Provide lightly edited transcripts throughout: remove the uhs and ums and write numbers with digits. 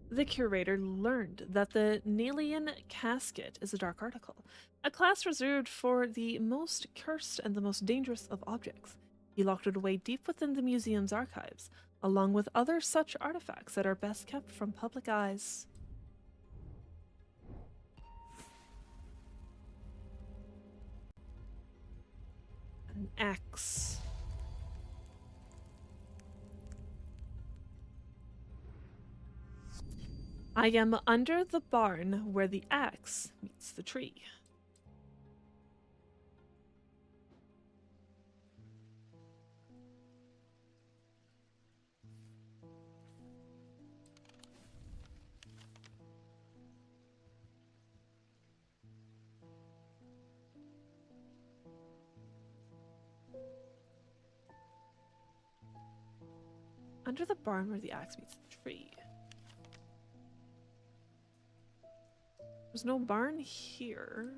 The curator learned that the Nalian casket is a dark article, a class reserved for the most cursed and the most dangerous of objects. He locked it away deep within the museum's archives, along with other such artifacts that are best kept from public eyes. An axe. I am under the barn where the axe meets the tree. Under the barn where the axe meets the tree. There's no barn here.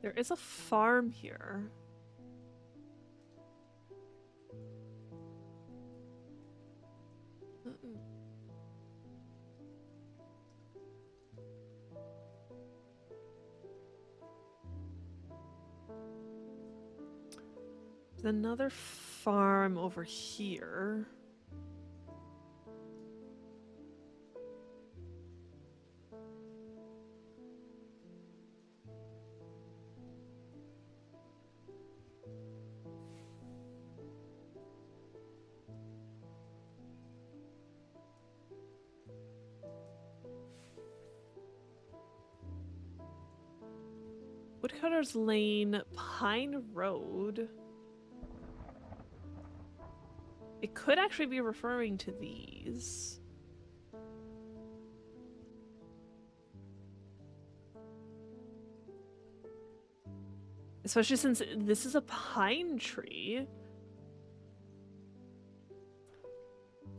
There is a farm here. There's another farm over here. Woodcutter's Lane, Pine Road. It could actually be referring to these. Especially since this is a pine tree.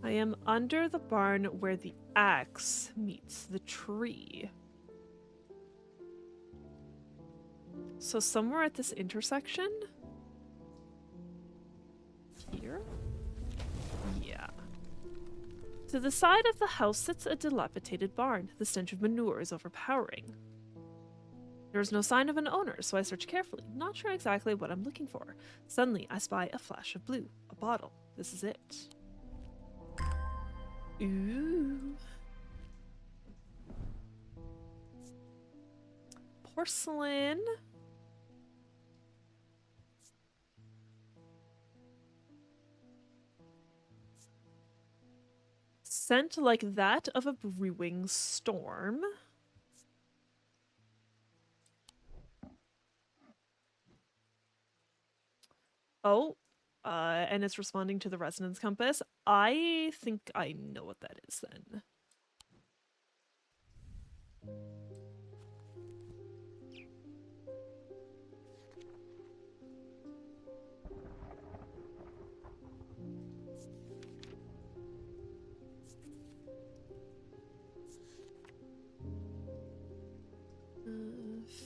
I am under the barn where the axe meets the tree. So somewhere at this intersection? Here? Yeah. To the side of the house sits a dilapidated barn. The stench of manure is overpowering. There is no sign of an owner, so I search carefully, not sure exactly what I'm looking for. Suddenly, I spy a flash of blue. A bottle. This is it. Ooh. Porcelain. Scent like that of a brewing storm. Oh, and it's responding to the resonance compass. I think I know what that is then.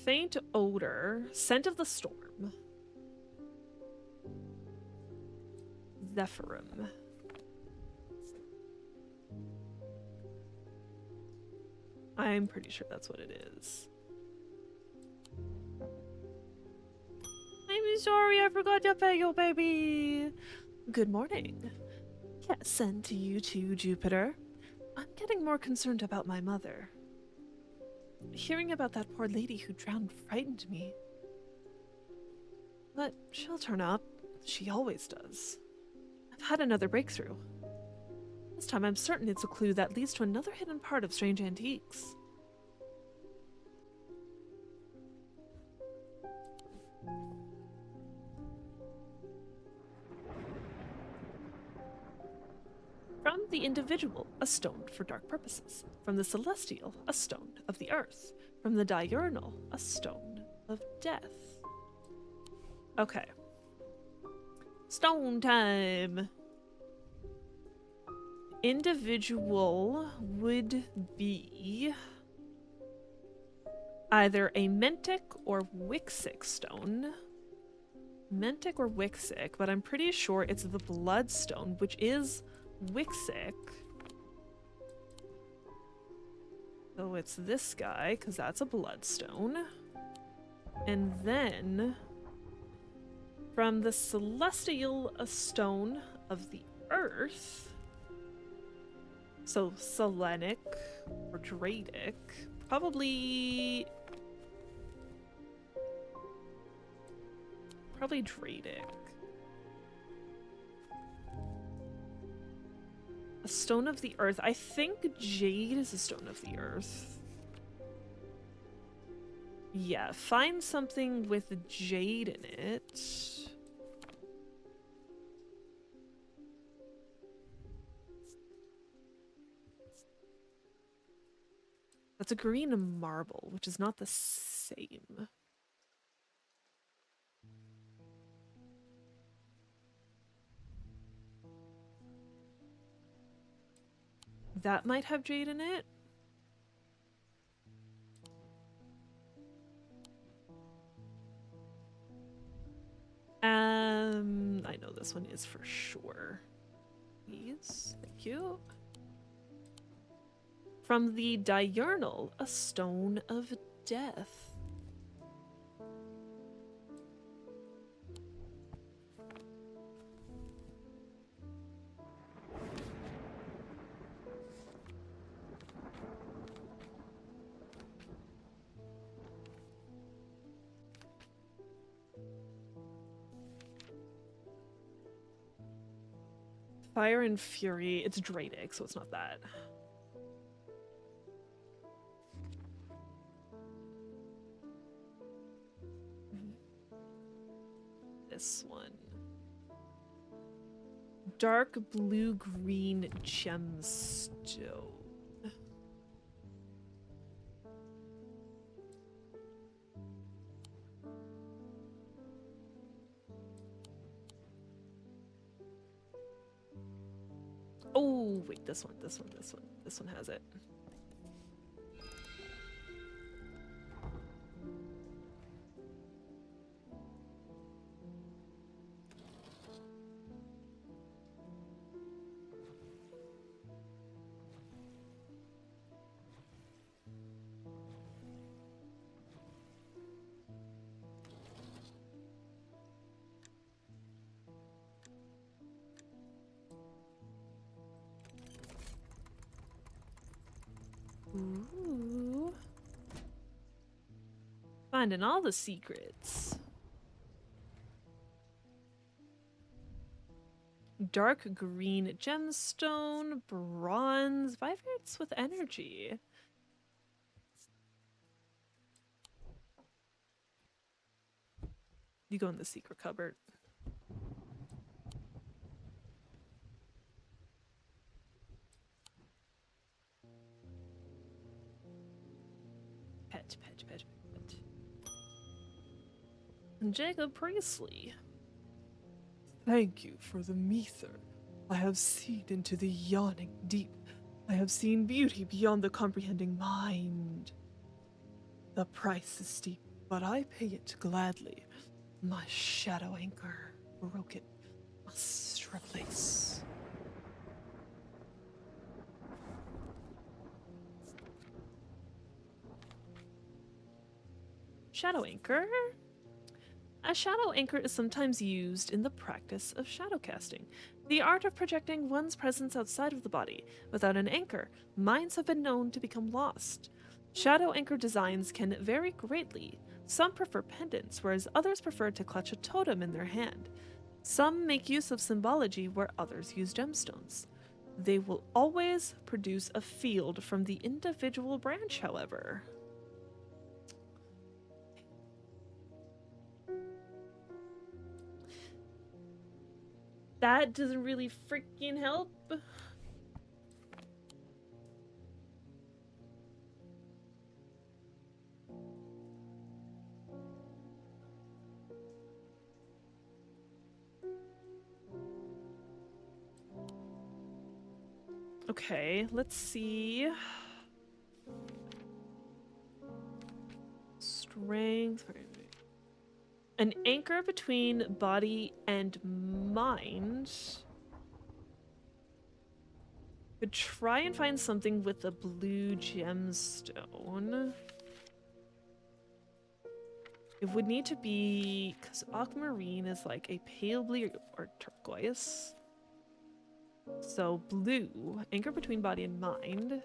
Faint odor, scent of the storm. Zephyrum. I'm pretty sure that's what it is. I'm sorry, I forgot to pay you, baby. Good morning. Yes, and to you too, Jupiter. I'm getting more concerned about my mother. Hearing about that poor lady who drowned frightened me. But she'll turn up. She always does. I've had another breakthrough. This time I'm certain it's a clue that leads to another hidden part of Strange Antiques. From the individual, a stone for dark purposes. From the celestial, a stone of the earth. From the diurnal, a stone of death. Okay. Stone time! Individual would be either a Mentic or Wixic stone. Mentic or Wixic, but I'm pretty sure it's the Bloodstone, which is Wixic. So it's this guy, because that's a Bloodstone. And then from the Celestial, a stone of the earth. So Selenic or Dradic. Probably Dradic. A stone of the earth. I think jade is a stone of the earth. Yeah, find something with jade in it. That's a green marble, which is not the same. That might have jade in it. I know this one is for sure. Please, thank you. From the diurnal, a stone of death. Fire and Fury. It's Dradic, so it's not that. This one. Dark blue-green gemstone. Oh, wait, this one has it. Ooh. Finding all the secrets. Dark green gemstone, bronze, vibrates with energy. You go in the secret cupboard. Pet. And Jacob Priestley. Thank you for the Mether. I have seen into the yawning deep. I have seen beauty beyond the comprehending mind. The price is steep, but I pay it gladly. My shadow anchor, broken, must replace. Shadow anchor? A shadow anchor is sometimes used in the practice of shadow casting, the art of projecting one's presence outside of the body. Without an anchor, minds have been known to become lost. Shadow anchor designs can vary greatly. Some prefer pendants, whereas others prefer to clutch a totem in their hand. Some make use of symbology where others use gemstones. They will always produce a field from the individual branch, however. That doesn't really freaking help. Okay, let's see. Strength. An anchor between body and mind. Could try and find something with a blue gemstone. It would need to be, because aquamarine is like a pale blue or turquoise. So blue, anchor between body and mind.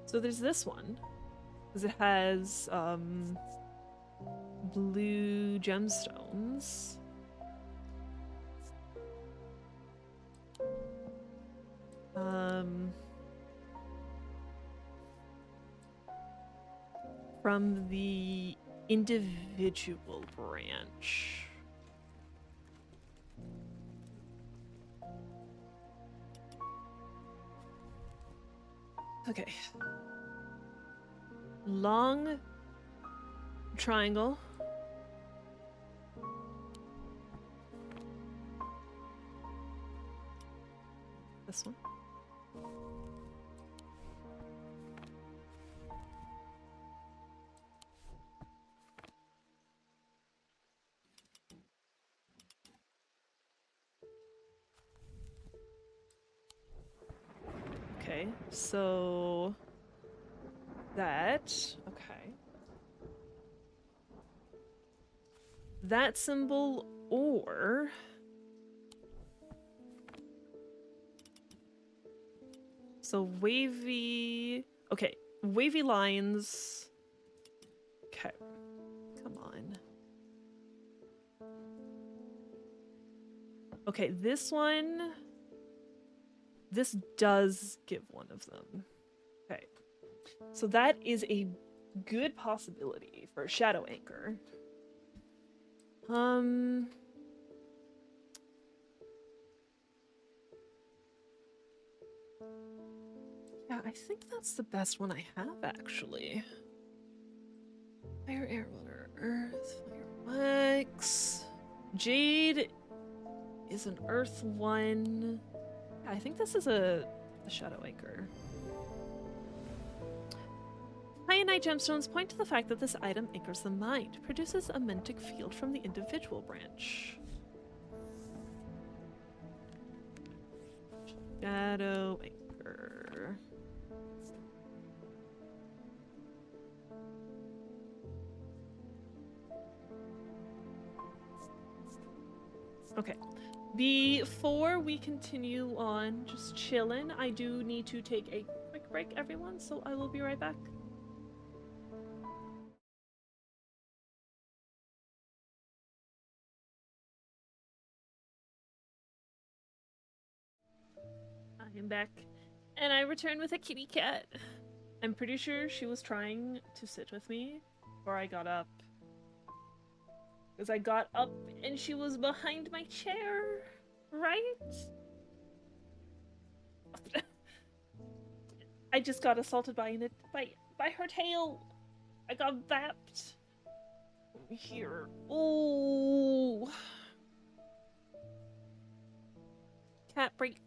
So there's this one, because it has blue gemstones. From the individual branch. Okay. Long triangle. This one. Okay, so that, okay. That symbol or so wavy, okay, wavy lines. Okay, come on. Okay, this one. This does give one of them. Okay. So that is a good possibility for a shadow anchor. Yeah, I think that's the best one I have, actually. Fire, air, water, earth, fire, wax. Jade is an earth one. I think this is a shadow anchor. Kyanite gemstones point to the fact that this item anchors the mind, produces a mantic field from the individual branch. Shadow anchor. Okay. Before we continue on just chilling, I do need to take a quick break, everyone, so I will be right back. I am back, and I return with a kitty cat. I'm pretty sure she was trying to sit with me before I got up. Because I got up and she was behind my chair, right? I just got assaulted by her tail. I got zapped. Here. Oh. Cat break.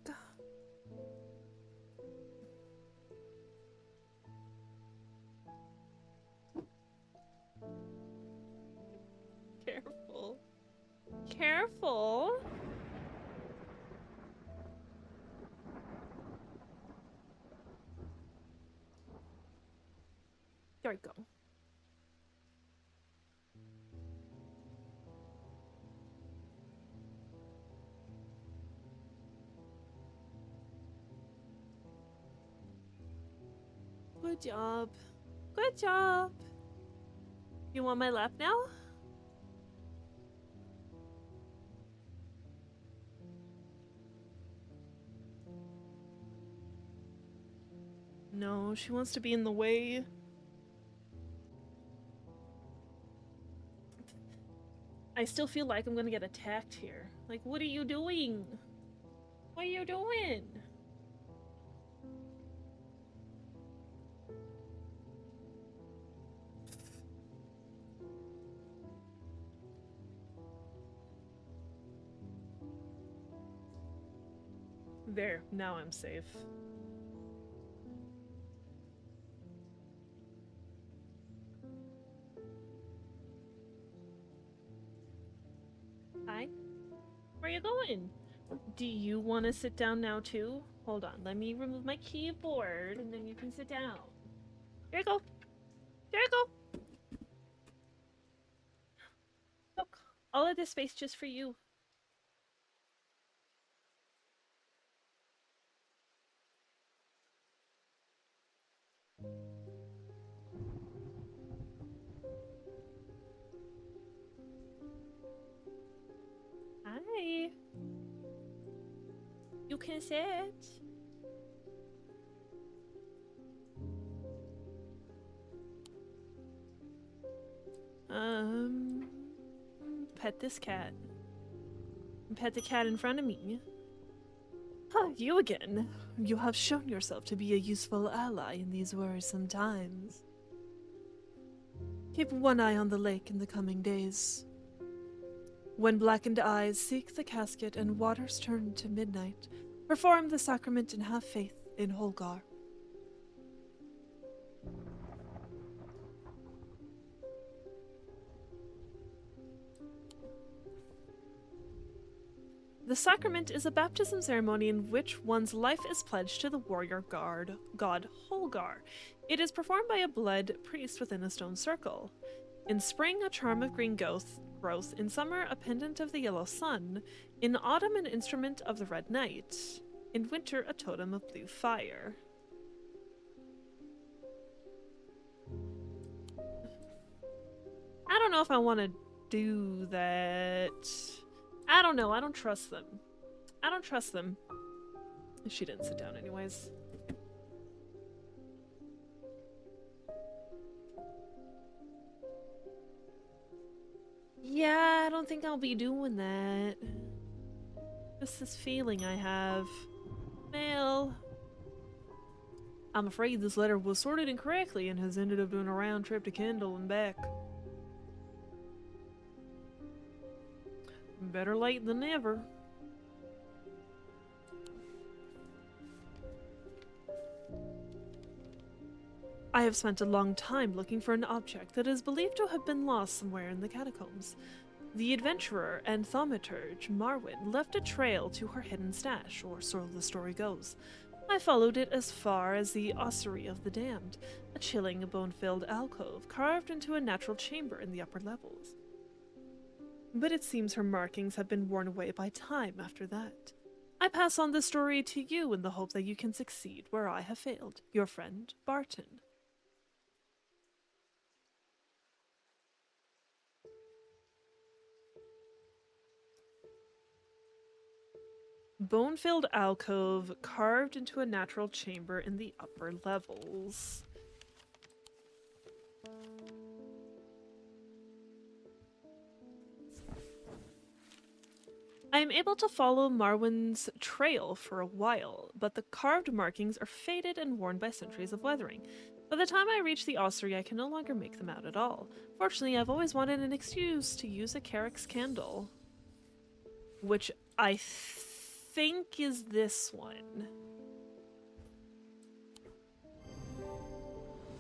Careful. Careful. There we go. Good job. Good job. You want my lap now? No, she wants to be in the way. I still feel like I'm gonna get attacked here. Like, what are you doing? What are you doing? There, now I'm safe. Hi. Where are you going? Do you want to sit down now too? Hold on, let me remove my keyboard and then you can sit down. There you go. There you go. Look, all of this space just for you. Hi. You can sit. Pet this cat. Pet the cat in front of me. Huh, you again. You have shown yourself to be a useful ally in these worrisome times. Keep one eye on the lake in the coming days. When blackened eyes seek the casket and waters turn to midnight, perform the sacrament and have faith in Holgar. The sacrament is a baptism ceremony in which one's life is pledged to the warrior god Holgar. It is performed by a blood priest within a stone circle. In spring, a charm of green growth. In summer, a pendant of the yellow sun. In autumn, an instrument of the red night. In winter, a totem of blue fire. I don't know if I want to do that. I don't know. I don't trust them. I don't trust them. She didn't sit down anyways. Yeah, I don't think I'll be doing that. Just this feeling I have. Mail. I'm afraid this letter was sorted incorrectly and has ended up doing a round trip to Kendall and back. Better late than never. I have spent a long time looking for an object that is believed to have been lost somewhere in the catacombs. The adventurer and thaumaturge Marwyn left a trail to her hidden stash, or so the story goes. I followed it as far as the Ossuary of the Damned, a chilling, bone-filled alcove carved into a natural chamber in the upper levels. But it seems her markings have been worn away by time after that. I pass on the story to you in the hope that you can succeed where I have failed. Your friend, Barton. Bone-filled alcove carved into a natural chamber in the upper levels. I am able to follow Marwyn's trail for a while, but the carved markings are faded and worn by centuries of weathering. By the time I reach the ossuary, I can no longer make them out at all. Fortunately, I've always wanted an excuse to use a Carrick's candle, which I think is this one.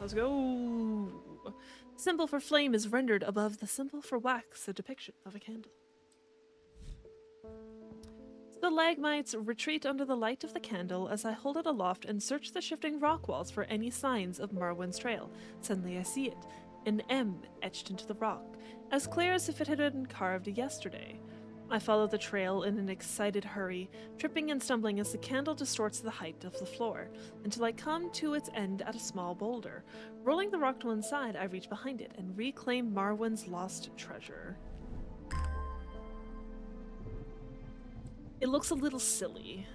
Let's go! The symbol for flame is rendered above the symbol for wax, a depiction of a candle. Stalagmites retreat under the light of the candle as I hold it aloft and search the shifting rock walls for any signs of Marwyn's trail. Suddenly I see it, an M etched into the rock, as clear as if it had been carved yesterday. I follow the trail in an excited hurry, tripping and stumbling as the candle distorts the height of the floor, until I come to its end at a small boulder. Rolling the rock to one side, I reach behind it and reclaim Marwen's lost treasure. It looks a little silly.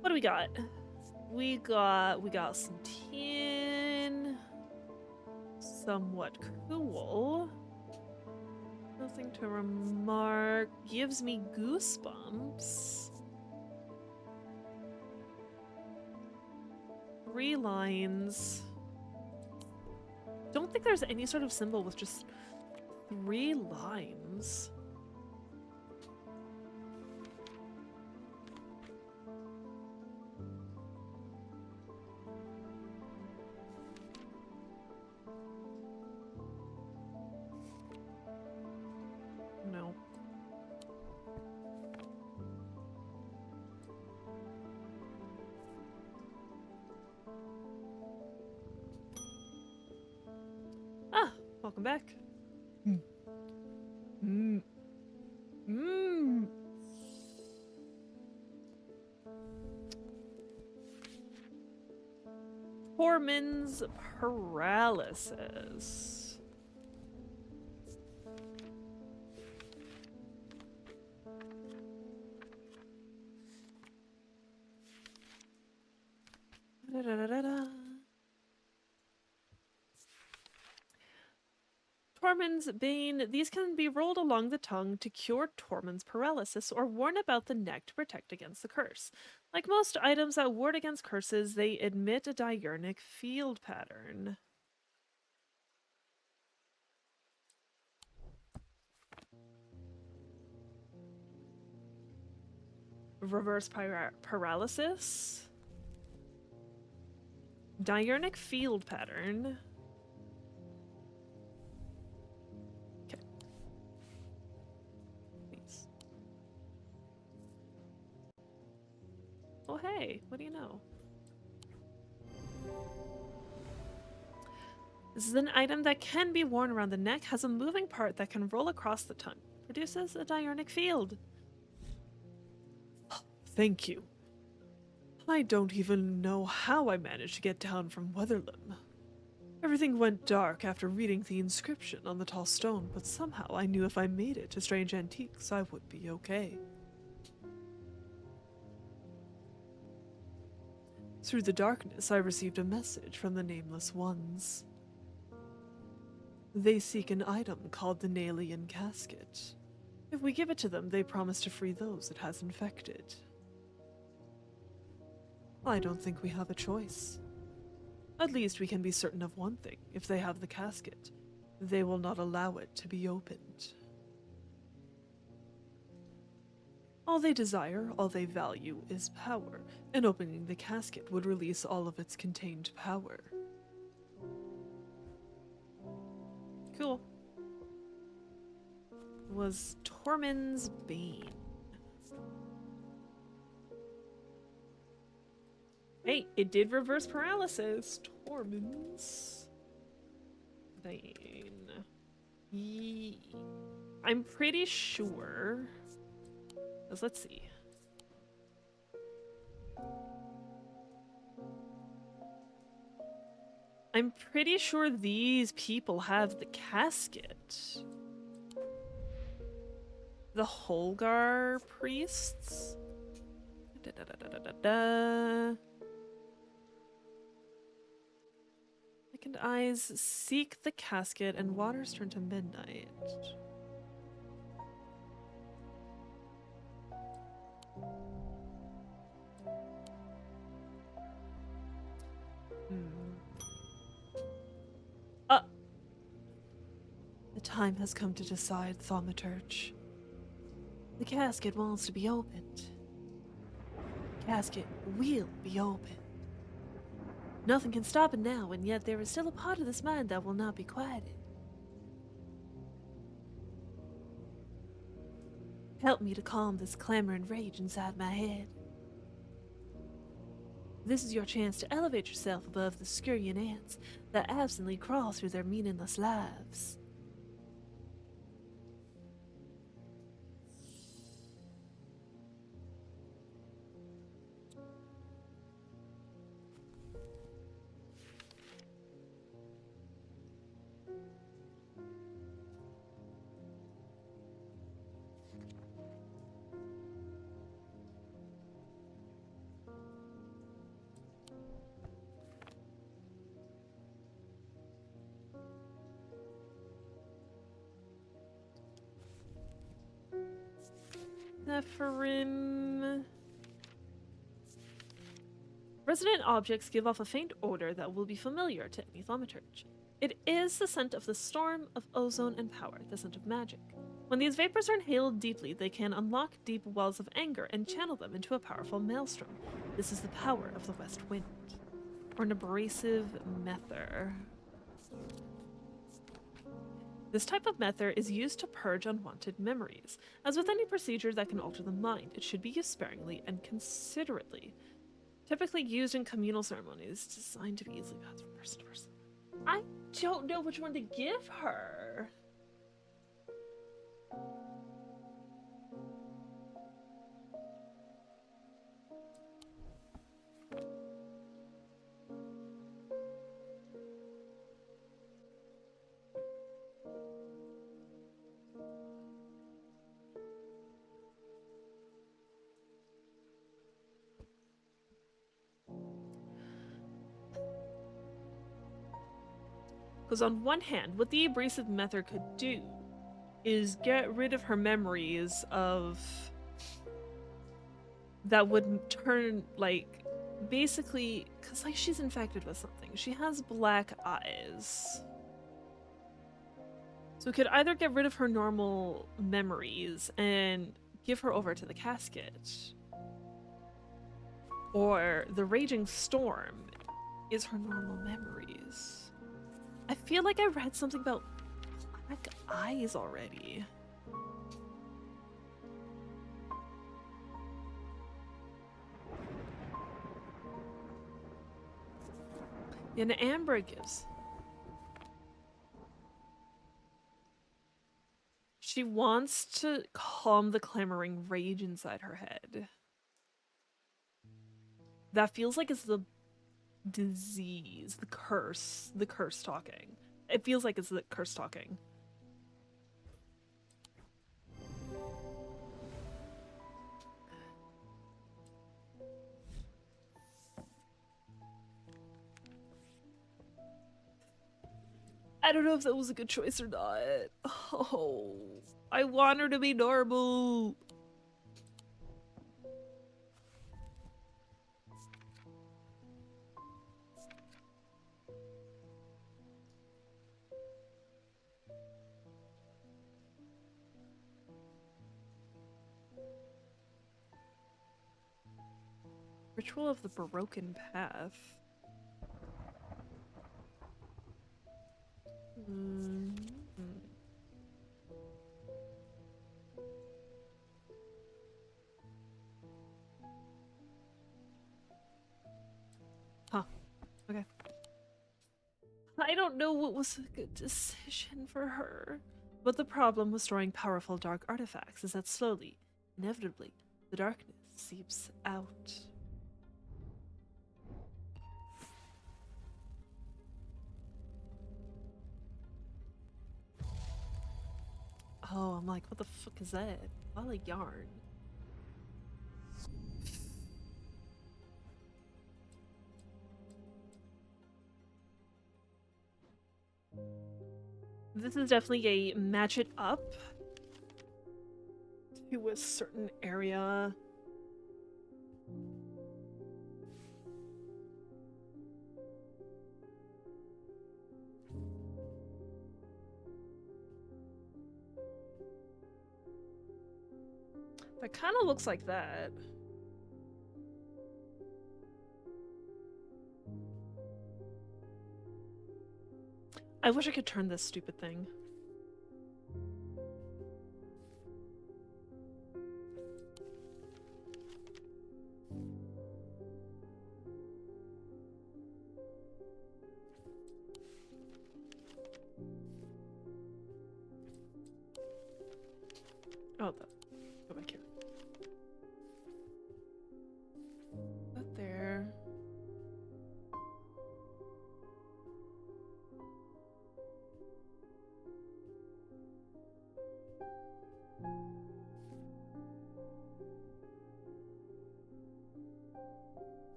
What do we got? We got some tin. Somewhat cool. Nothing to remark. Gives me goosebumps. 3 lines. Don't think there's any sort of symbol with just 3 lines. No. Ah, welcome back. Tormund's paralysis. Da-da-da-da-da. Tormund's Bane. These can be rolled along the tongue to cure Tormund's paralysis or worn about the neck to protect against the curse. Like most items that ward against curses, they emit a diurnic field pattern. Reverse paralysis. Diurnic field pattern. Okay. Please. Oh, hey, what do you know? This is an item that can be worn around the neck, has a moving part that can roll across the tongue. Produces a diurnic field. Thank you. I don't even know how I managed to get down from Weatherlim. Everything went dark after reading the inscription on the tall stone, but somehow I knew if I made it to Strange Antiques, I would be okay. Through the darkness, I received a message from the Nameless Ones. They seek an item called the Nalian Casket. If we give it to them, they promise to free those it has infected. I don't think we have a choice. At least we can be certain of one thing. If they have the casket, they will not allow it to be opened. All they desire, all they value, is power, and opening the casket would release all of its contained power. Cool. Was Tormund's Bane. Hey, it did reverse paralysis. Tormund's Bane. I'm pretty sure. Let's see. I'm pretty sure these people have the casket. The Holgar priests. Da-da-da-da-da-da. Second eyes seek the casket and waters turn to midnight. The time has come to decide, Thaumaturge. The casket wants to be opened. casket will be open. Nothing can stop it now, and yet there is still a part of this mind that will not be quieted. Help me to calm this clamor and rage inside my head. This is your chance to elevate yourself above the scurrying ants that absently crawl through their meaningless lives. Nephirim. Resident objects give off a faint odor that will be familiar to any thaumaturge. It is the scent of the storm, of ozone and power, the scent of magic. When these vapors are inhaled deeply, they can unlock deep wells of anger and channel them into a powerful maelstrom. This is the power of the west wind. Or an abrasive mether. This type of mether is used to purge unwanted memories. As with any procedure that can alter the mind, it should be used sparingly and considerately. Typically used in communal ceremonies, designed to be easily passed from person to person. I don't know which one to give her. Because on one hand, what the abrasive mether could do is get rid of her memories of... that would turn, like, basically... Because, like, she's infected with something. She has black eyes. So it could either get rid of her normal memories and give her over to the casket. Or the raging storm is her normal memories. I feel like I read something about black eyes already. And Amber gives. She wants to calm the clamoring rage inside her head. That feels like it's the disease, the curse talking. It feels like it's the curse talking. I don't know if that was a good choice or not. Oh, I want her to be normal. Ritual of the Broken Path. Huh. Okay. I don't know what was a good decision for her. But the problem with storing powerful dark artifacts is that slowly, inevitably, the darkness seeps out. Oh, I'm like, what the fuck is that? All a yarn. This is definitely a match it up to a certain area. That kind of looks like that. I wish I could turn this stupid thing. Oh, go back here. That there.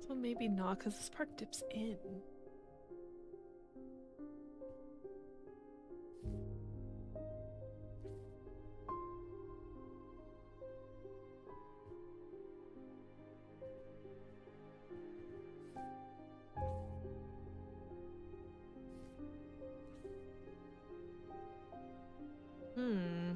So maybe not, because this part dips in. Hmm.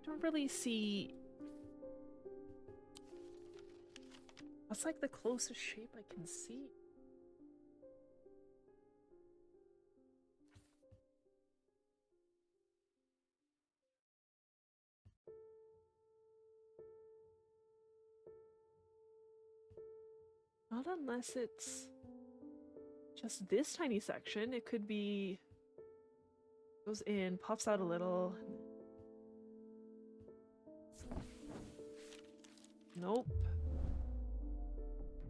Don't really see. That's like the closest shape I can see. Not unless it's just this tiny section. It could be goes in, pops out a little. Nope.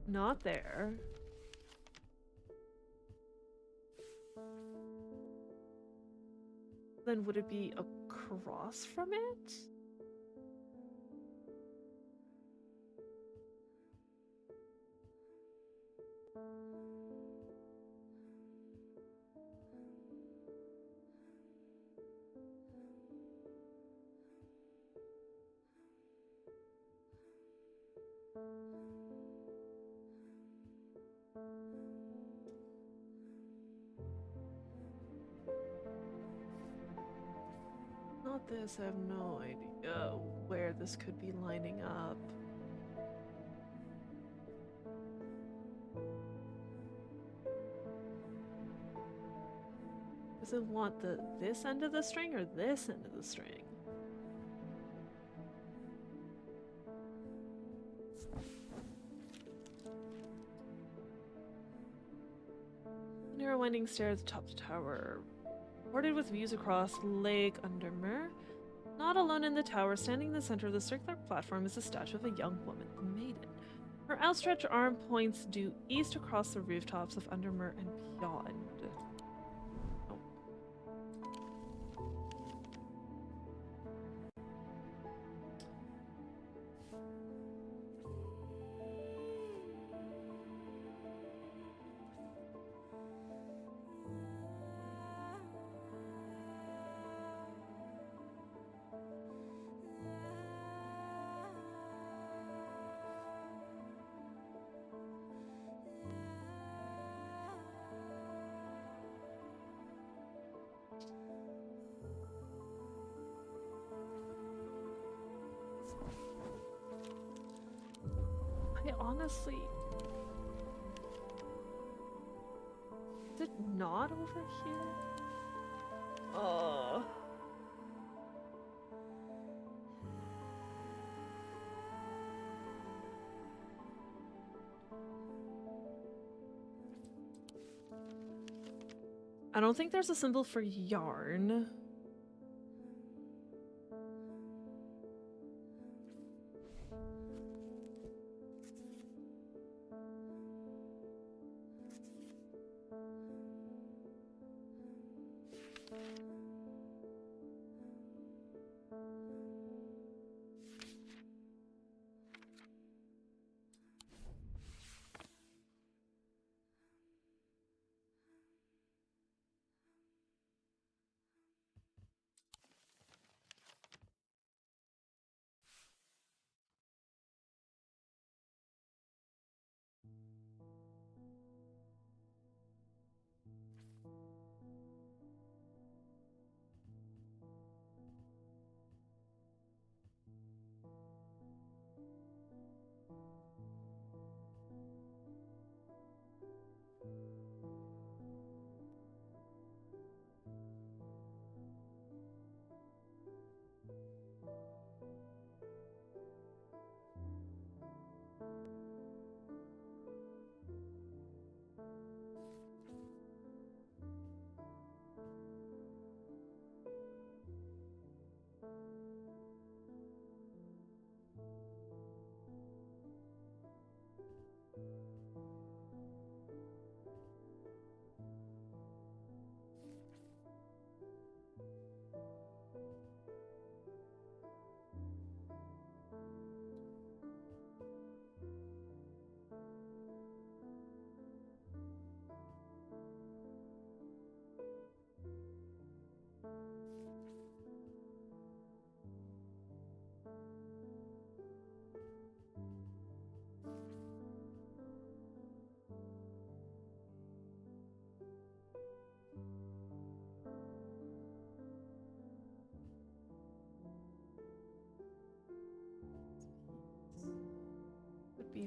Not there. Then would it be across from it? Not this, I have no idea where this could be lining up. Does it want this end of the string or this end of the string? Narrow winding stairs atop the tower, bordered with views across Lake Undermer. Not alone in the tower, standing in the center of the circular platform is a statue of a young woman, the maiden. Her outstretched arm points due east across the rooftops of Undermer and beyond. Oh. I honestly... Is it not over here? I don't think there's a symbol for yarn.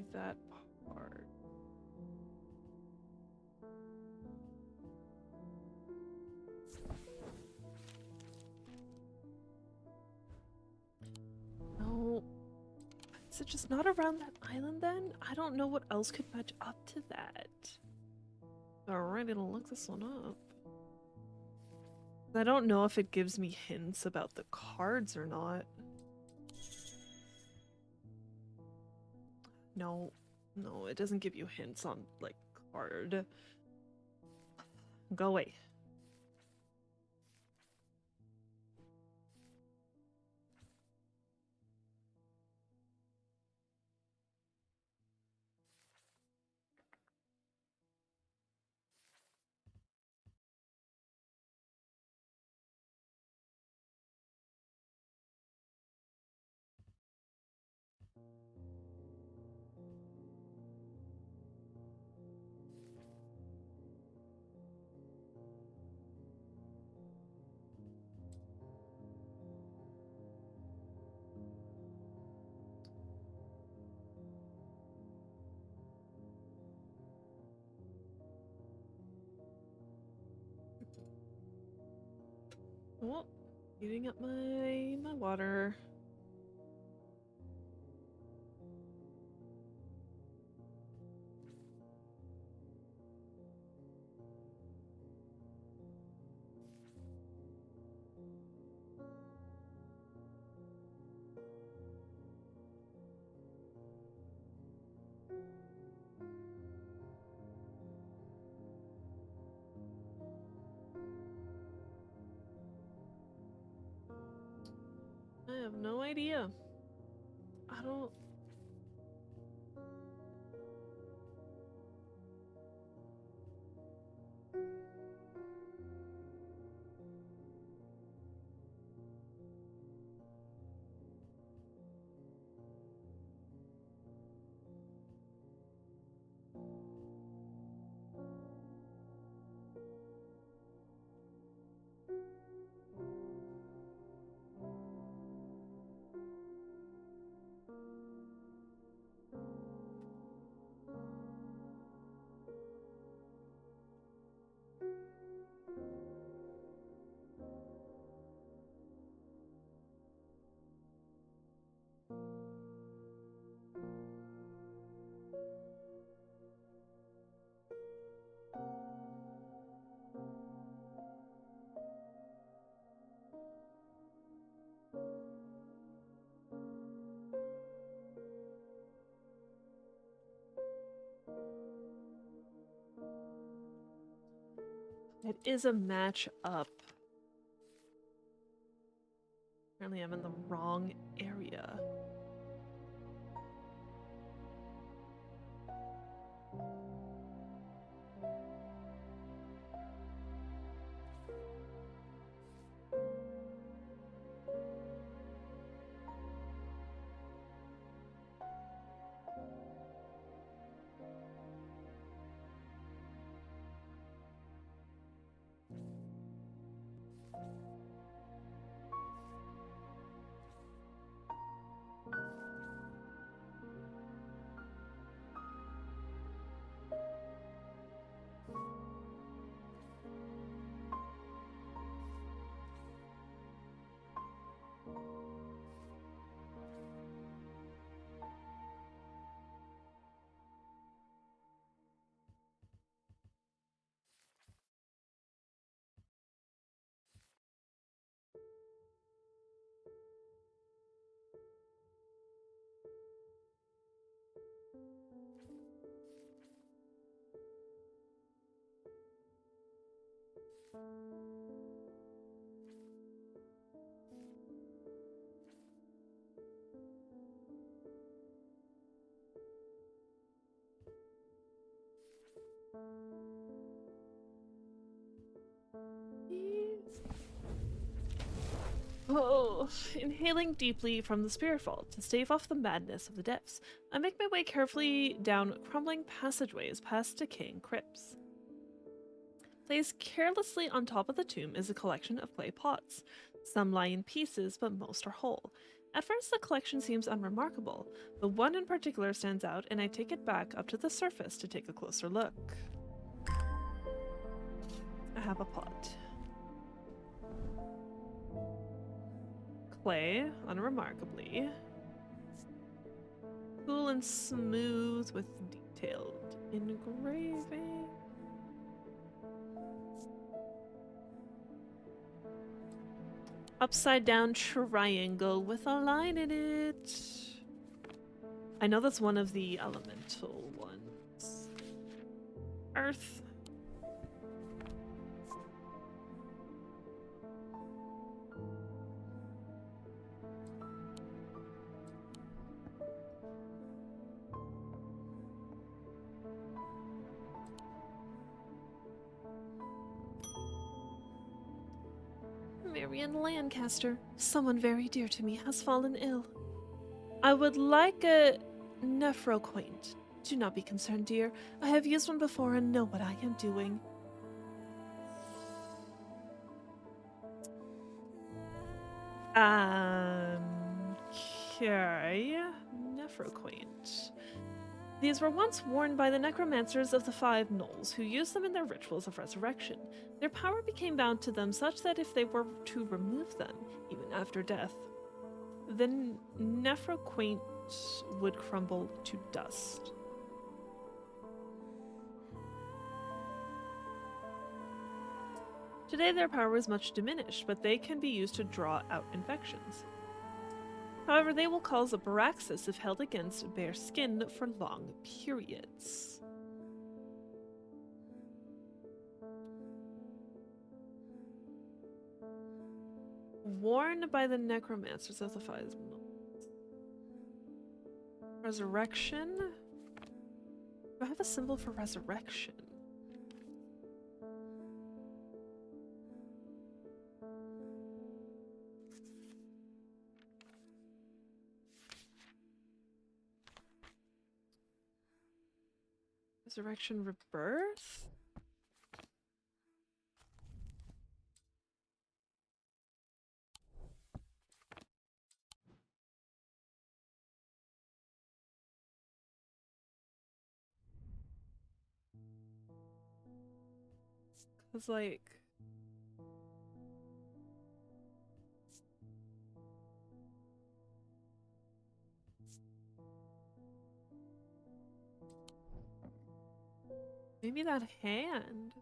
Maybe that part. No. Is it just not around that island then? I don't know what else could match up to that. Alright, gonna look this one up. I don't know if it gives me hints about the cards or not. No, no, it doesn't give you hints on, like, card. Go away. Oh, heating up my water. I have no idea. I don't. It is a match up. Apparently, I'm in the wrong area. Oh, inhaling deeply from the spirit vault to stave off the madness of the depths, I make my way carefully down crumbling passageways past decaying crypts. Placed carelessly on top of the tomb is a collection of clay pots. Some lie in pieces, but most are whole. At first, the collection seems unremarkable, but one in particular stands out, and I take it back up to the surface to take a closer look. I have a plot. Clay, unremarkably. Cool and smooth with detailed engraving. Upside down triangle with a line in it. I know that's one of the elemental ones. Earth. Marion Lancaster, someone very dear to me, has fallen ill. I would like a nephroquaint. Do not be concerned, dear. I have used one before and know what I am doing. Okay. Nephroquaint. These were once worn by the necromancers of the Five Knolls, who used them in their rituals of resurrection. Their power became bound to them such that if they were to remove them, even after death, the nephroquaint would crumble to dust. Today their power is much diminished, but they can be used to draw out infections. However, they will cause a paraxis if held against bare skin for long periods. Worn by the necromancers of the Five Knolls. Resurrection? Do I have a symbol for resurrection? Resurrection Rebirth? Cause like... maybe that hand.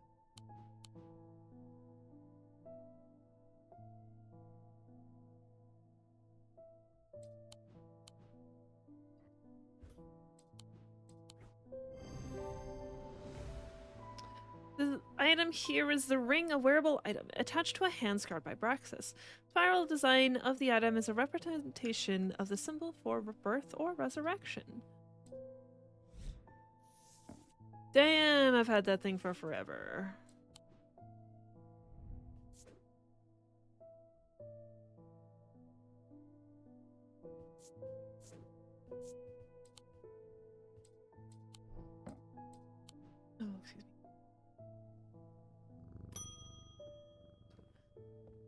The item here is the ring, a wearable item attached to a hand scarred by Braxis. Spiral design of the item is a representation of the symbol for rebirth or resurrection. Damn, I've had that thing for forever. Oh, excuse me.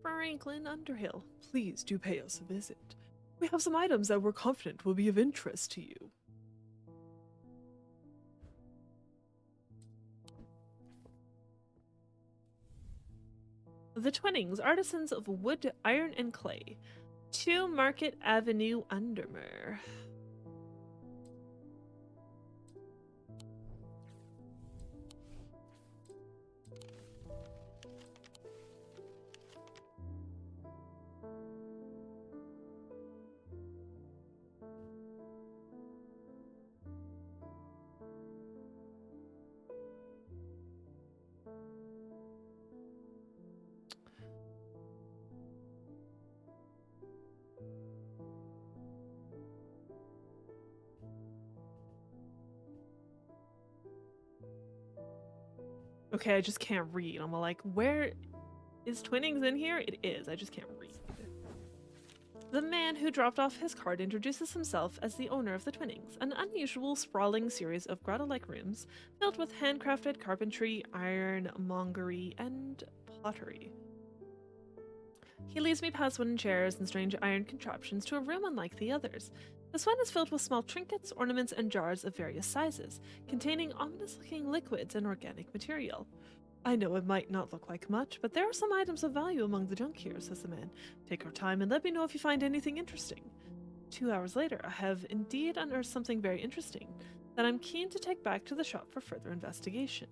Franklin Underhill, Please do pay us a visit. We have some items that we're confident will be of interest to you. The Twinnings, artisans of wood, iron, and clay. 2 Market Avenue, Undermere. Okay, I just can't read. I'm like, where is Twinnings in here? It is. I just can't read. The man who dropped off his card introduces himself as the owner of the Twinnings, an unusual, sprawling series of grotto-like rooms filled with handcrafted carpentry, ironmongery, and pottery. He leads me past wooden chairs and strange iron contraptions to a room unlike the others. This one is filled with small trinkets, ornaments, and jars of various sizes, containing ominous-looking liquids and organic material. I know it might not look like much, but there are some items of value among the junk here, says the man. Take your time and let me know if you find anything interesting. 2 hours later, I have indeed unearthed something very interesting that I'm keen to take back to the shop for further investigation.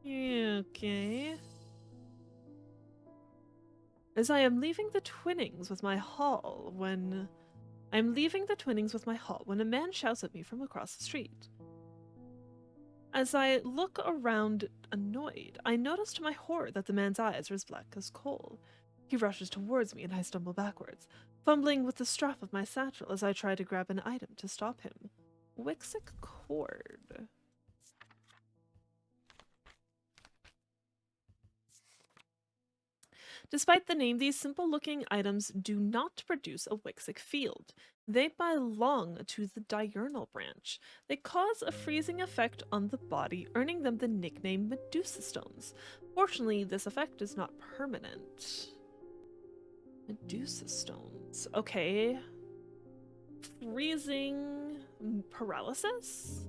Okay. As I am leaving the Twinnings with my haul when a man shouts at me from across the street. As I look around annoyed, I notice to my horror that the man's eyes are as black as coal. He rushes towards me and I stumble backwards, fumbling with the strap of my satchel as I try to grab an item to stop him. Wixic cord. Despite the name, these simple-looking items do not produce a Wixic field. They belong to the diurnal branch. They cause a freezing effect on the body, earning them the nickname Medusa Stones. Fortunately, this effect is not permanent. Medusa Stones. Okay. Freezing paralysis?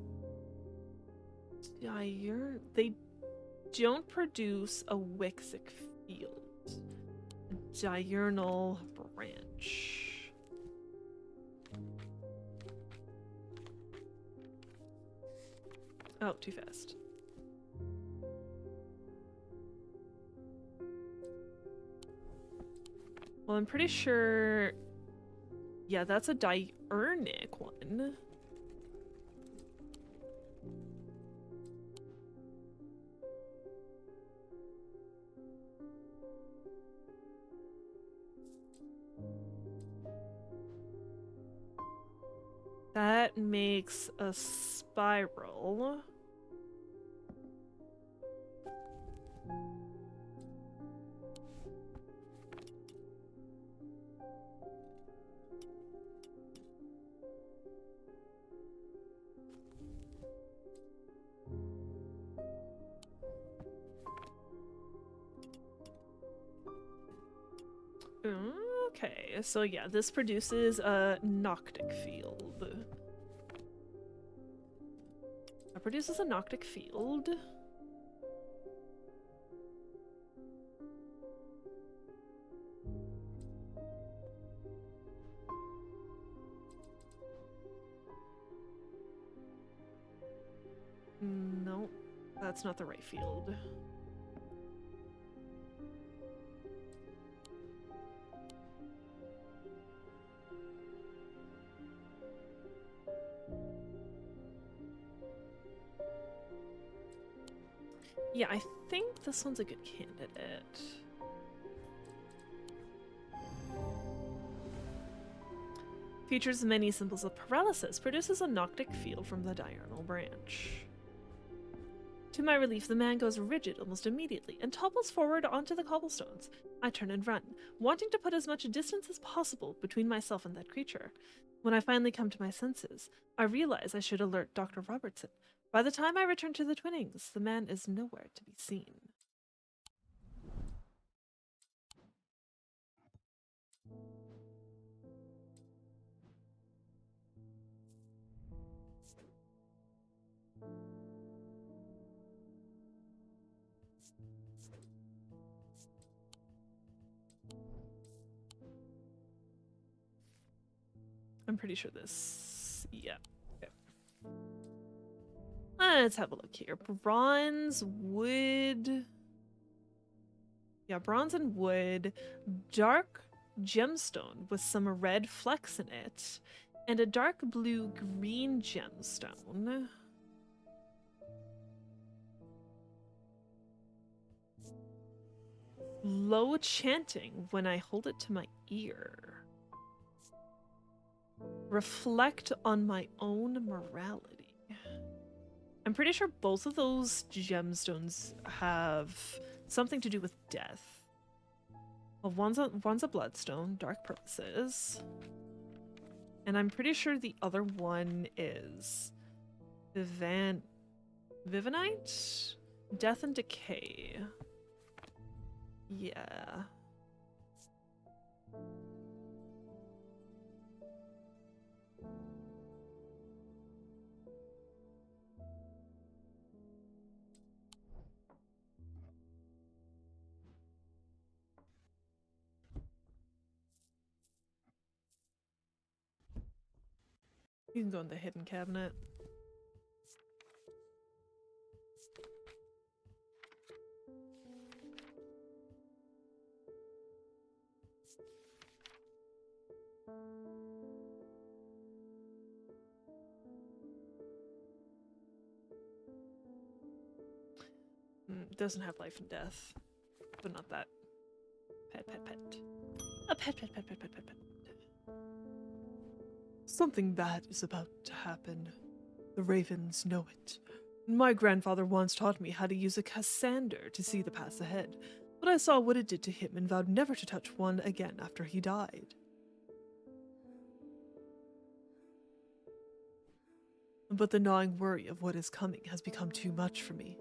They don't produce a Wixic field. Diurnal branch. Oh, too fast. Well, I'm pretty sure... Yeah, that's a diurnic one. That makes a spiral. Okay, so yeah, this produces a Noctic field. That produces a Noctic field. No, that's not the right field. Yeah, I think this one's a good candidate. Features many symbols of paralysis, produces a Noctic field from the diurnal branch. To my relief, the man goes rigid almost immediately and topples forward onto the cobblestones. I turn and run, wanting to put as much distance as possible between myself and that creature. When I finally come to my senses, I realize I should alert Dr. Robertson. By the time I return to the Twinnings, the man is nowhere to be seen. I'm pretty sure this... yeah. Okay. Let's have a look here. Bronze, wood... yeah, bronze and wood. Dark gemstone with some red flecks in it. And a dark blue-green gemstone. Low chanting when I hold it to my ear. Reflect on my own morality. I'm pretty sure both of those gemstones have something to do with death. Well, one's a bloodstone, dark purposes. And I'm pretty sure the other one is Vivanite? Death and decay. Yeah. You can go in the hidden cabinet. Doesn't have life and death, but not that. Pet. A pet. Something bad is about to happen. The ravens know it. My grandfather once taught me how to use a Cassander to see the paths ahead, but I saw what it did to him and vowed never to touch one again after he died. But the gnawing worry of what is coming has become too much for me.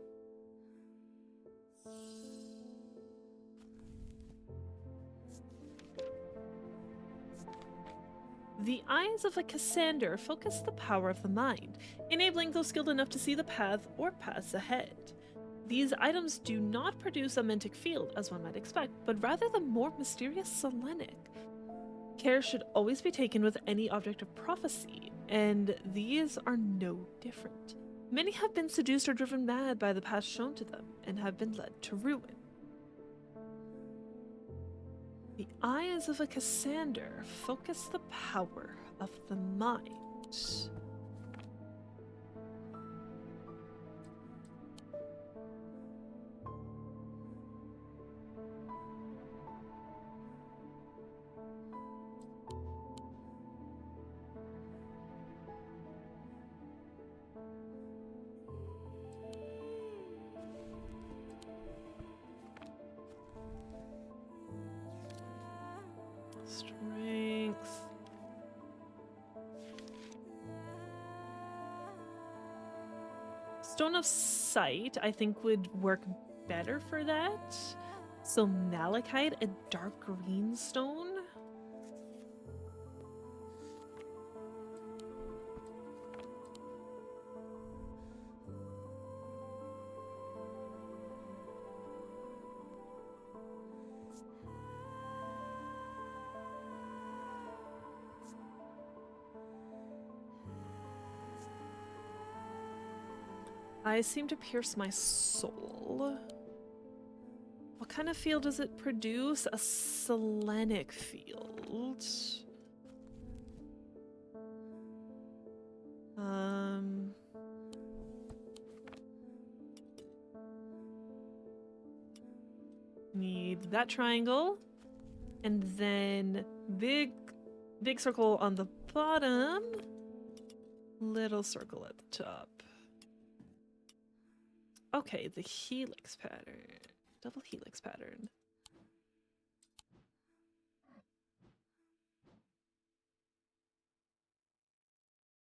The eyes of a Cassander focus the power of the mind, enabling those skilled enough to see the path or paths ahead. These items do not produce a mantic field, as one might expect, but rather the more mysterious Selenic. Care should always be taken with any object of prophecy, and these are no different. Many have been seduced or driven mad by the path shown to them, and have been led to ruin. The eyes of a Cassander focus the power of the mind. Strength. Stone of Sight, I think, would work better for that. So Malachite, a dark green stone. Eyes seem to pierce my soul. What kind of field does it produce? A Selenic field. Need that triangle. And then big circle on the bottom. Little circle at the top. Okay, the helix pattern. Double helix pattern.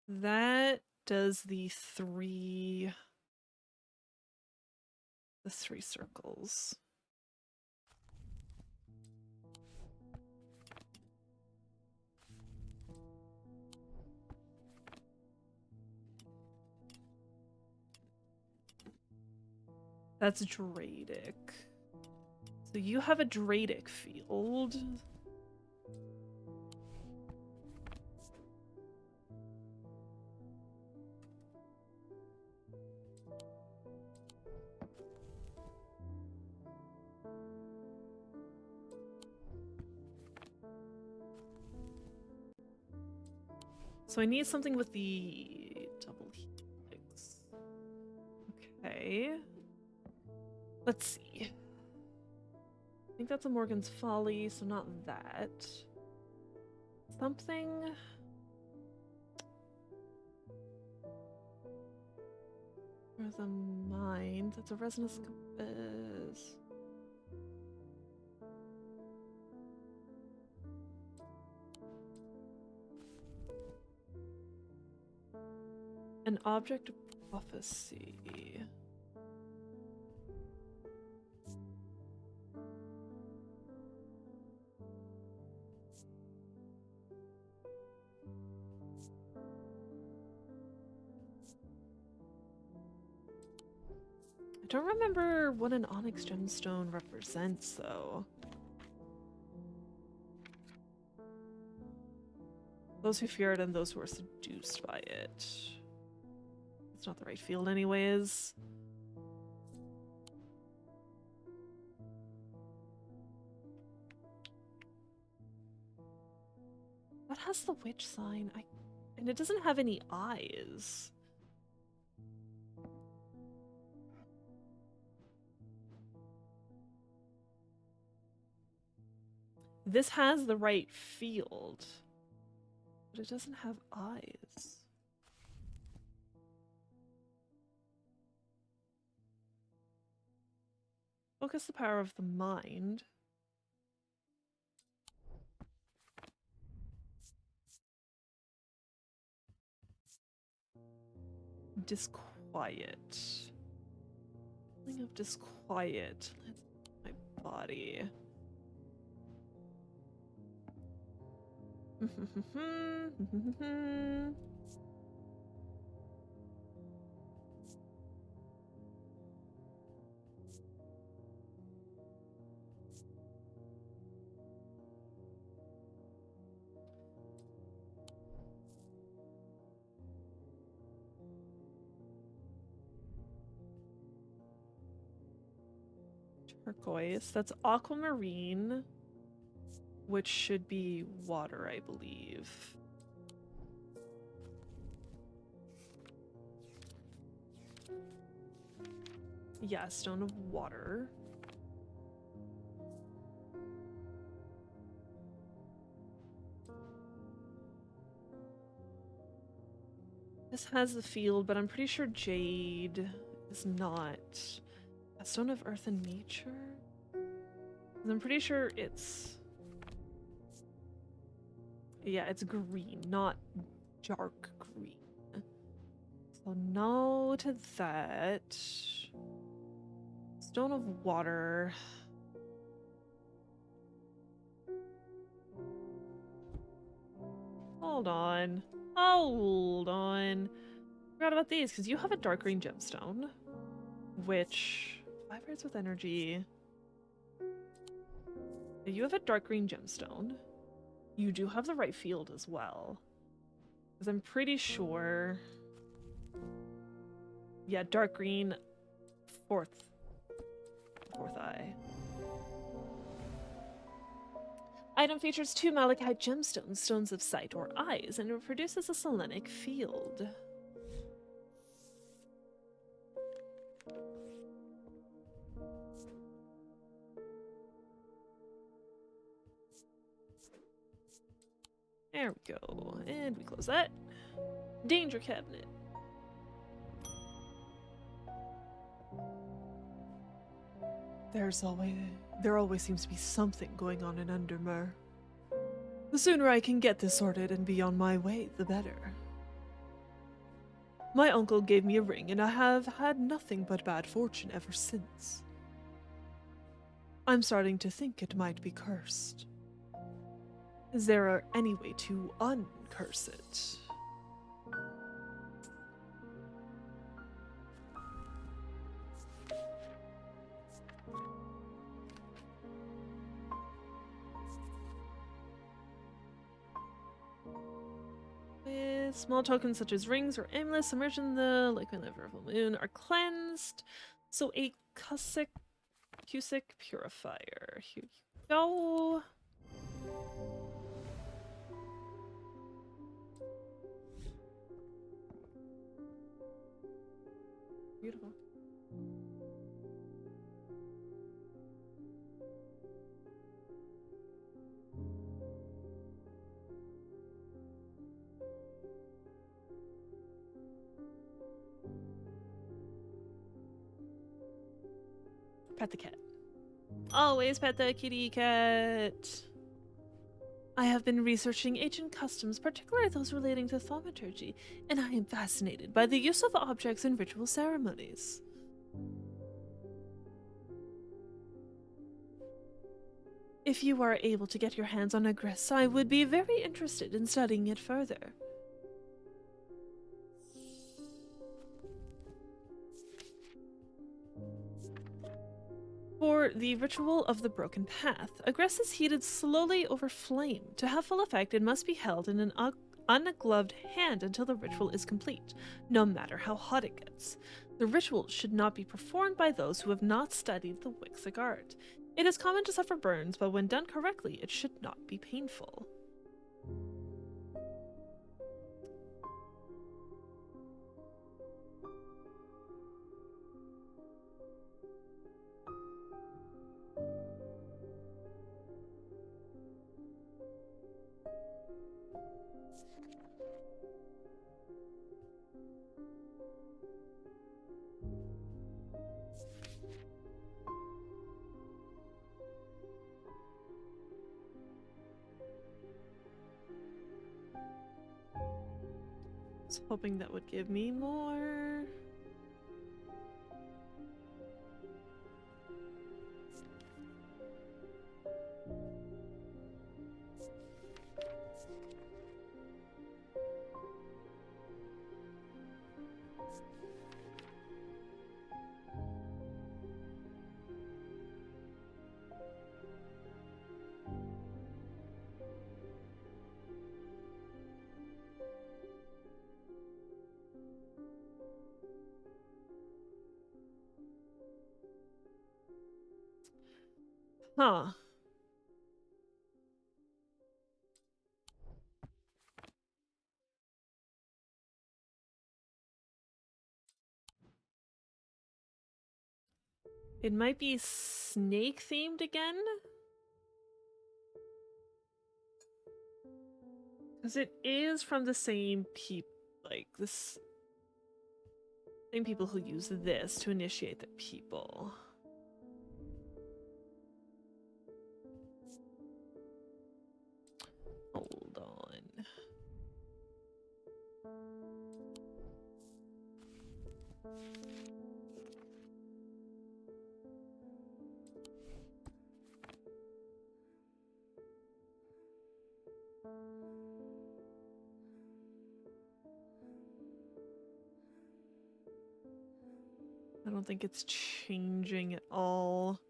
That does the three circles. That's Dradic. So you have a Dradic field. So I need something with the double helix. Okay. Let's see. I think that's a Morgan's Folly, so not that. Something... for the mind. That's a Resonance Compass. An object of prophecy. don't remember what an onyx gemstone represents, though. Those who fear it and those who are seduced by it. It's not the right field anyways. That has the witch sign. And it doesn't have any eyes. This has the right field, but it doesn't have eyes. Focus the power of the mind. Disquiet. Feeling of disquiet. My body. Turquoise. That's aquamarine, which should be water, I believe. Yeah, stone of water. This has the field, but I'm pretty sure jade is not. A stone of earth and nature? I'm pretty sure it's... Yeah, it's green, not dark green. So no to that. Stone of water. Hold on. Hold on. Forgot about these, because you have a dark green gemstone, which vibrates with energy. You have a dark green gemstone. You do have the right field as well. Because I'm pretty sure... Yeah, dark green, fourth eye. Item features 2 malachite gemstones, stones of sight or eyes, and it produces a selenic field. There we go. And we close that. Danger cabinet. There always seems to be something going on in Undermere. The sooner I can get this sorted and be on my way, the better. My uncle gave me a ring, and I have had nothing but bad fortune ever since. I'm starting to think it might be cursed. Is there any way to uncurse it? With small tokens such as rings or amulets submerged in the liquid liver of a moon are cleansed. So a Cusick purifier. Here you go. Beautiful. Pet the cat. Always pet the kitty cat. I have been researching ancient customs, particularly those relating to thaumaturgy, and I am fascinated by the use of objects in ritual ceremonies. If you are able to get your hands on a grist, I would be very interested in studying it further. For the ritual of the broken path, a grass is heated slowly over flame. To have full effect, it must be held in an ungloved hand until the ritual is complete, no matter how hot it gets. The ritual should not be performed by those who have not studied the Wixic art. It is common to suffer burns, but when done correctly, it should not be painful. I was hoping that would give me more. Huh. It might be snake themed again? Because it is from the same people, like this same people who use this to initiate the people. Hold on. I don't think it's changing at all.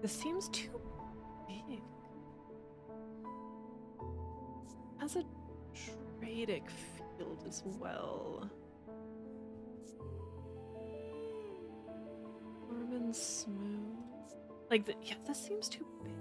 This seems too big. Has a Dradic field as well. Warm and smooth. Like, yeah, this seems too big.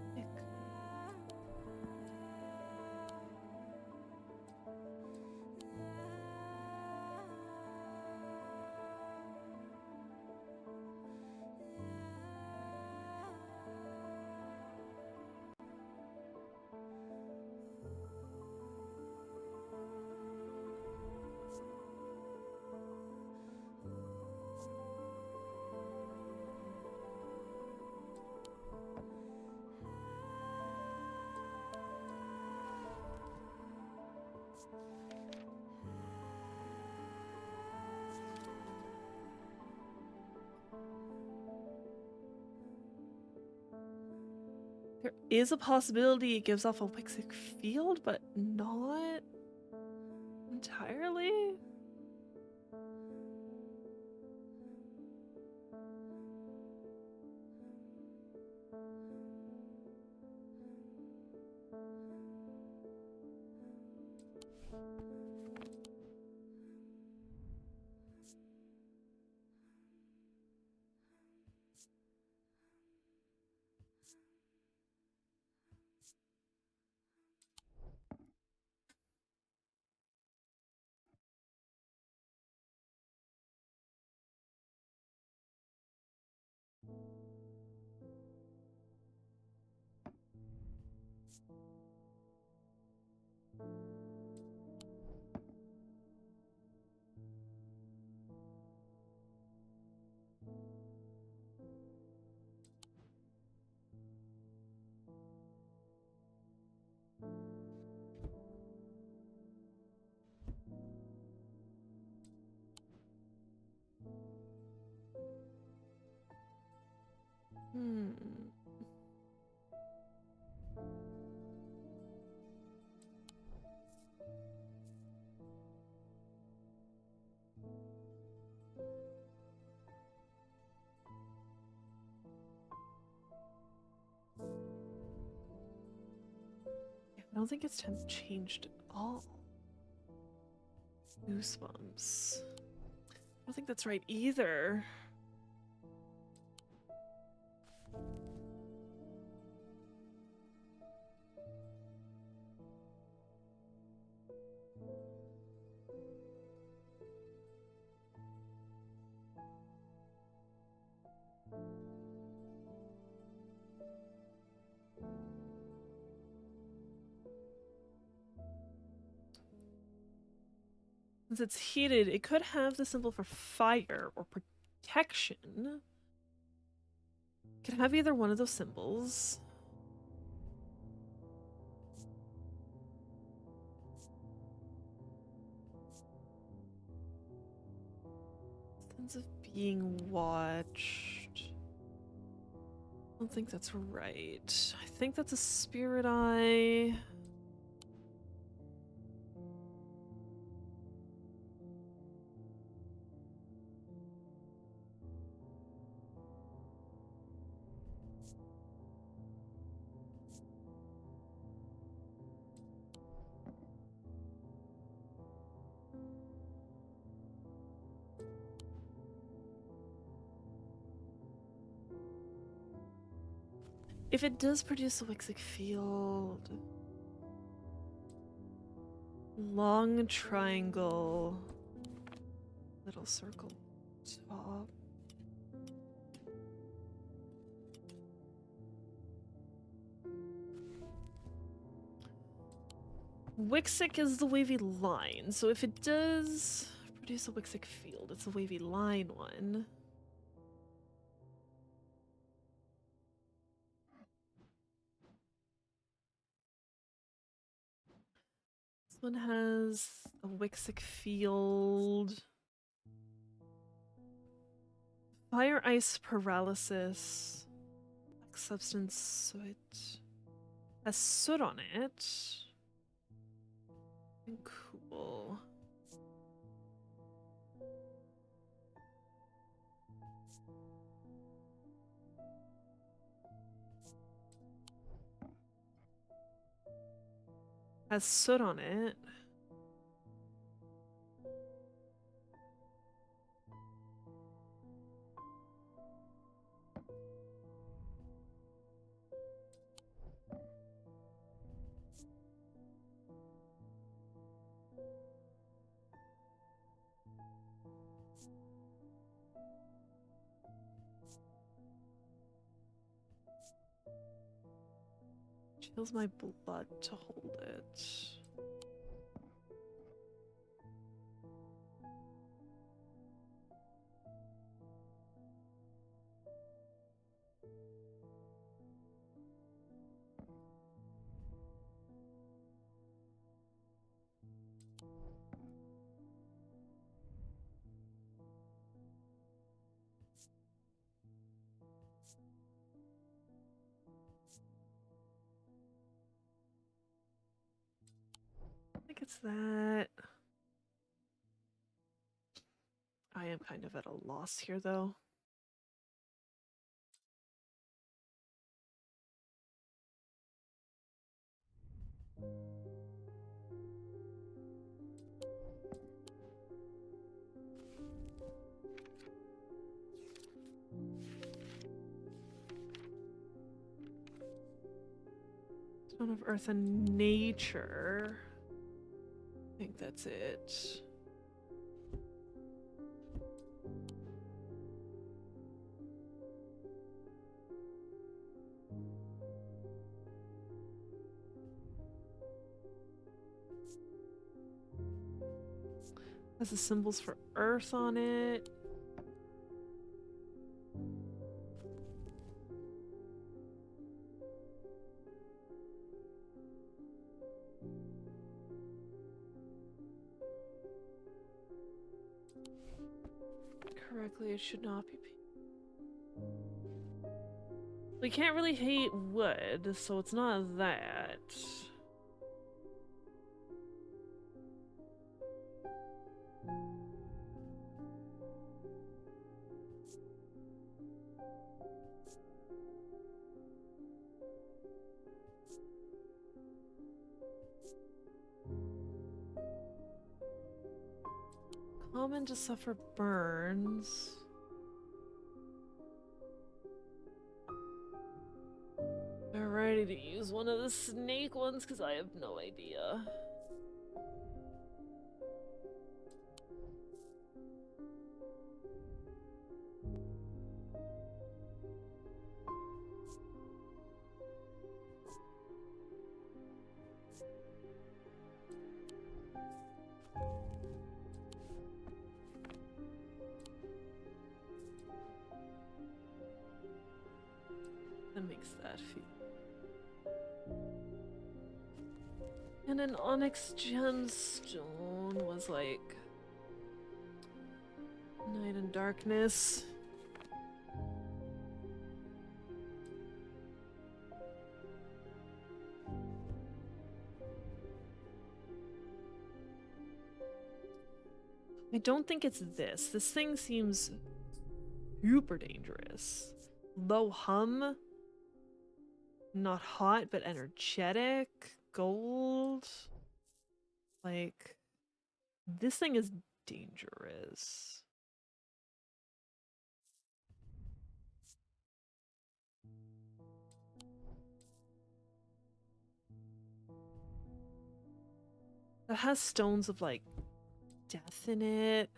There is a possibility it gives off a Wixic field, but not entirely. Hmm. Yeah, I don't think it's changed at all. Goosebumps. I don't think that's right either. Since it's heated, it could have the symbol for fire or protection. It could have either one of those symbols. Sense of being watched. I don't think that's right. I think that's a spirit eye. If it does produce a Wixic field, long triangle, little circle, top. Wixic is the wavy line, so if it does produce a Wixic field, it's a wavy line one. This one has a Wixic field. Fire, ice, paralysis. Black substance, soot. Has soot on it. And cool. Has soot on it. Chills my blood to hold it. I think it's that. I am kind of at a loss here, though. Stone of Earth and Nature. I think that's it. Has the symbols for Earth on it. Correctly, it should not be. We can't really hate wood, so it's not that. Common to suffer burns. They're ready to use one of the snake ones because I have no idea. That makes that feel. And an onyx gemstone was like night and darkness. I don't think it's this. This thing seems super dangerous. Low hum. Not hot, but energetic. Gold. Like, this thing is dangerous. It has stones of, like, death in it.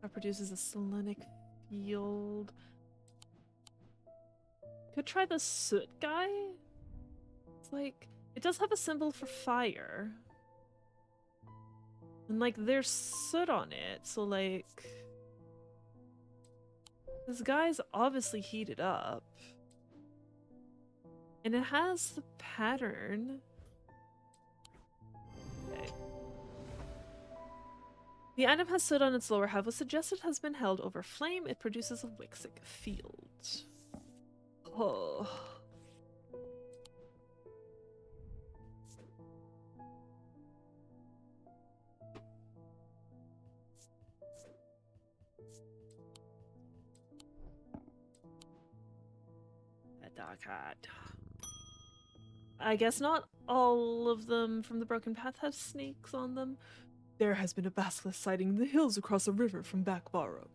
That produces a selenic field. Could try the soot guy. It's like, it does have a symbol for fire. And like, there's soot on it, so like... This guy's obviously heated up. And it has the pattern. Okay. The item has soot on its lower half, was suggested has been held over flame. It produces a Wixic field. Oh. A dark heart. I guess not all of them from the Broken Path have snakes on them. There has been a basilisk sighting the hills across a river from Backbarrow.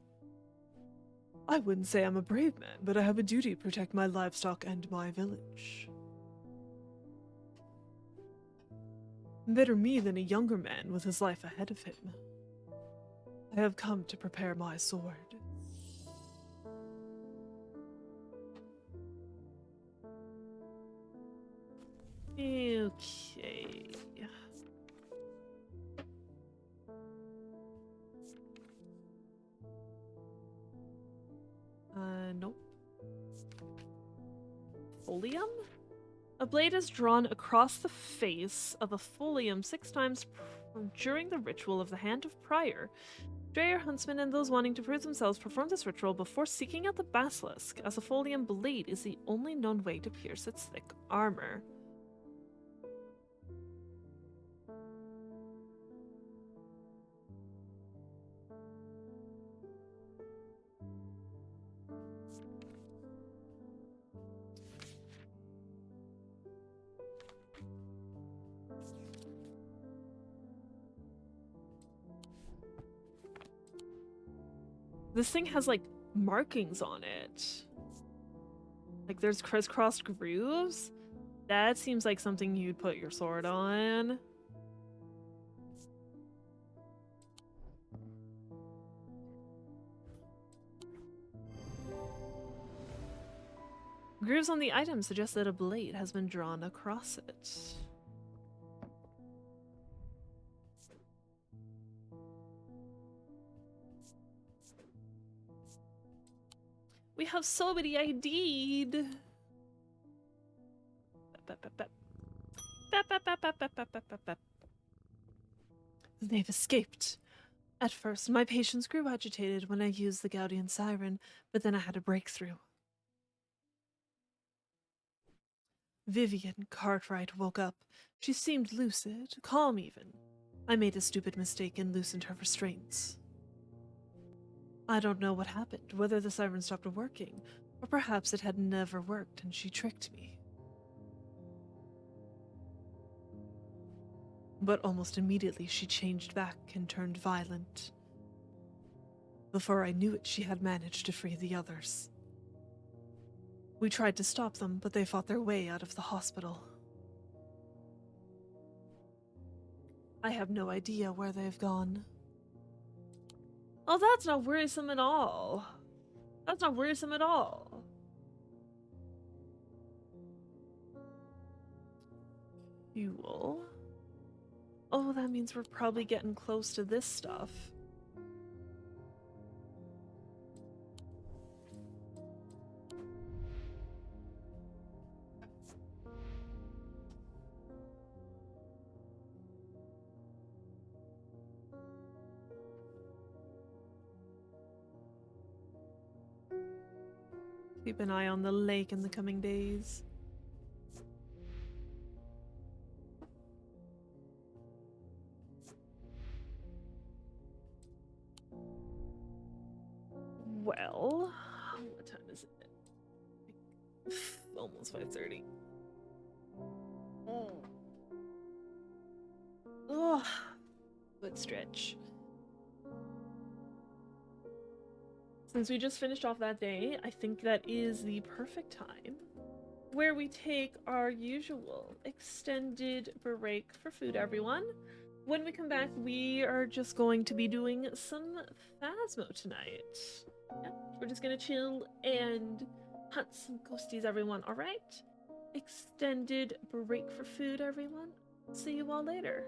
I wouldn't say I'm a brave man, but I have a duty to protect my livestock and my village. Better me than a younger man with his life ahead of him. I have come to prepare my sword. Okay. Nope. Folium? A blade is drawn across the face of a folium 6 times during the ritual of the Hand of Prior. Dreyer, huntsmen, and those wanting to prove themselves perform this ritual before seeking out the basilisk, as a folium blade is the only known way to pierce its thick armor. This thing has, like, markings on it. Like, there's crisscrossed grooves. That seems like something you'd put your sword on. Grooves on the item suggest that a blade has been drawn across it. We have so many ID'd. They've escaped. At first, my patients grew agitated when I used the Gaudian siren, but then I had a breakthrough. Vivian Cartwright woke up. She seemed lucid, calm even. I made a stupid mistake and loosened her restraints. I don't know what happened, whether the siren stopped working, or perhaps it had never worked and she tricked me. But almost immediately she changed back and turned violent. Before I knew it, she had managed to free the others. We tried to stop them, but they fought their way out of the hospital. I have no idea where they've gone. Oh, that's not worrisome at all. That's not worrisome at all. Fuel. Oh, that means we're probably getting close to this stuff. Keep an eye on the lake in the coming days. Well, what time is it? Almost 5:30. Oh, good stretch. Since we just finished off that day, I think that is the perfect time where we take our usual extended break for food, everyone. When we come back, we are just going to be doing some Phasmo tonight. Yeah, we're just gonna chill and hunt some ghosties, everyone, alright? Extended break for food, everyone. See you all later.